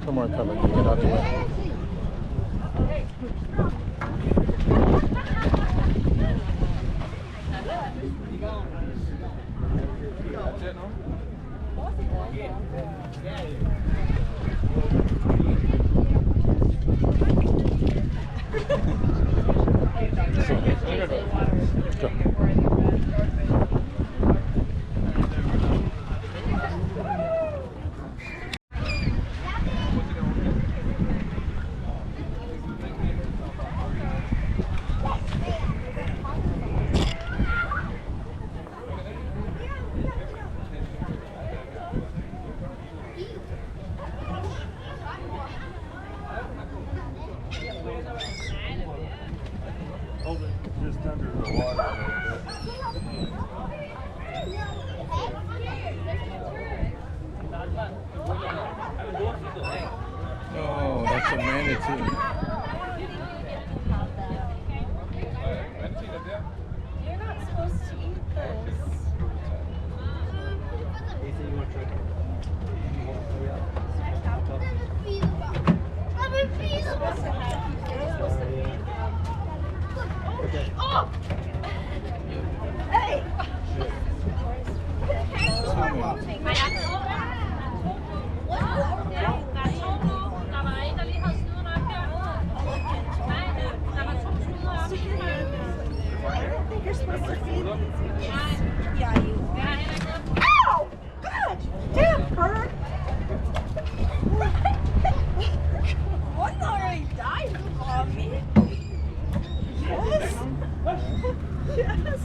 Come on, come on, get out the way. Just under the water. Oh, that's a manatee. You're not supposed to eat this. Oh! Hey! I don't think you're supposed to feed these. Yeah, you. Ow! God! Damn, Kurt! One already died on me. Yes. Yes.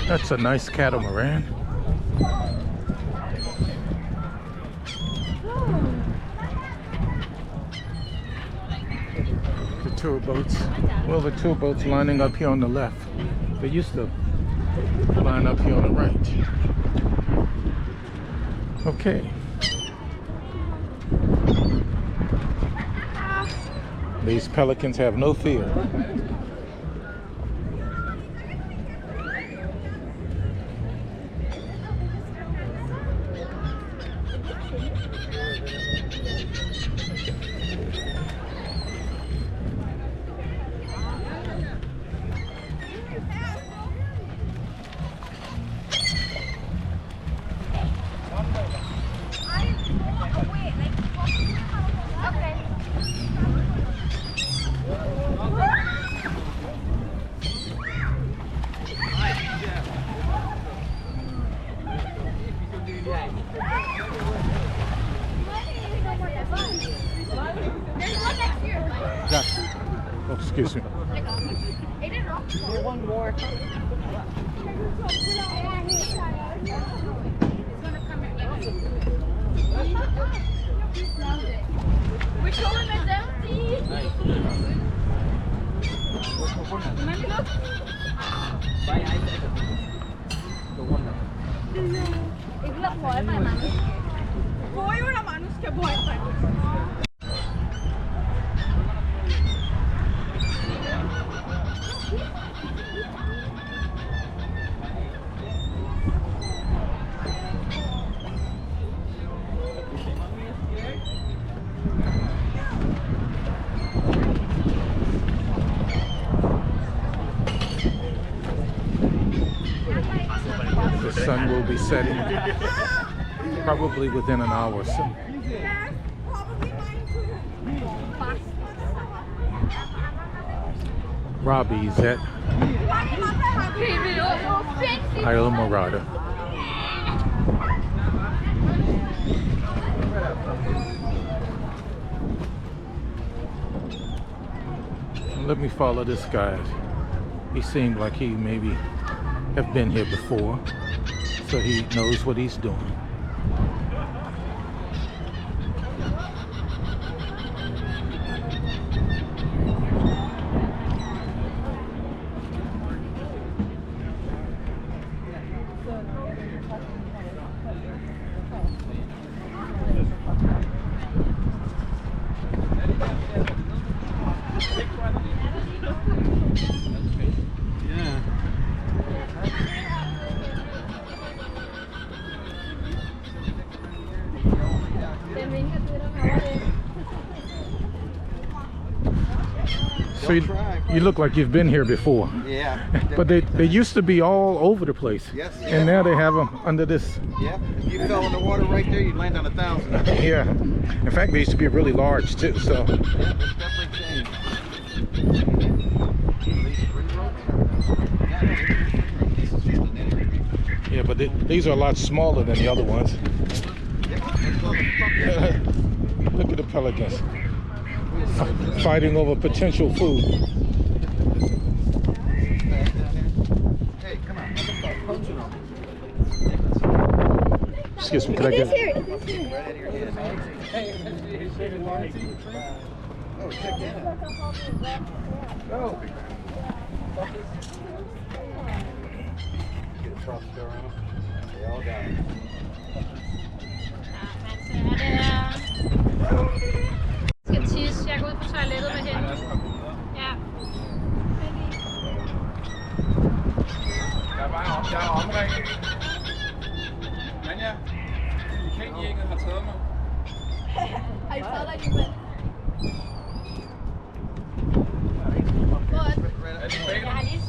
That's a nice catamaran. The tour boats. Well, the tour boats lining up here on the left. They used to line up here on the right. Okay. These pelicans have no fear. Oh, excuse me. One more. Which one is empty? The one. der pløjer mig, Magnus. Hvor er der Magnus skal bo her? The sun will be setting probably within an hour or so. Robbie's at Islamorada. Let me follow this guy. He seemed like he maybe have been here before, so he knows what he's doing. So you look like you've been here before. Yeah. But they used to be all over the place. Yes. And now they have them under this. Yeah. If you fell in the water right there, you'd land on 1,000. Yeah. In fact, they used to be really large too. So. Yeah, it's definitely changed. Yeah, but these are a lot smaller than the other ones. Look at the pelicans fighting over potential food. Hey, come on. Excuse me, can I get? Right out of your head. Oh, check that out. Go. Get a truck stir on them. They all got it. Skal tisse. Jeg går ud på toilettet med hende. Ja. Jeg er omringet. Anja, 𝐷𝐄𝐋𝐒 har taget mig. Har I taget dig alligevel? Hvor er den? Er det bag Jeg har lige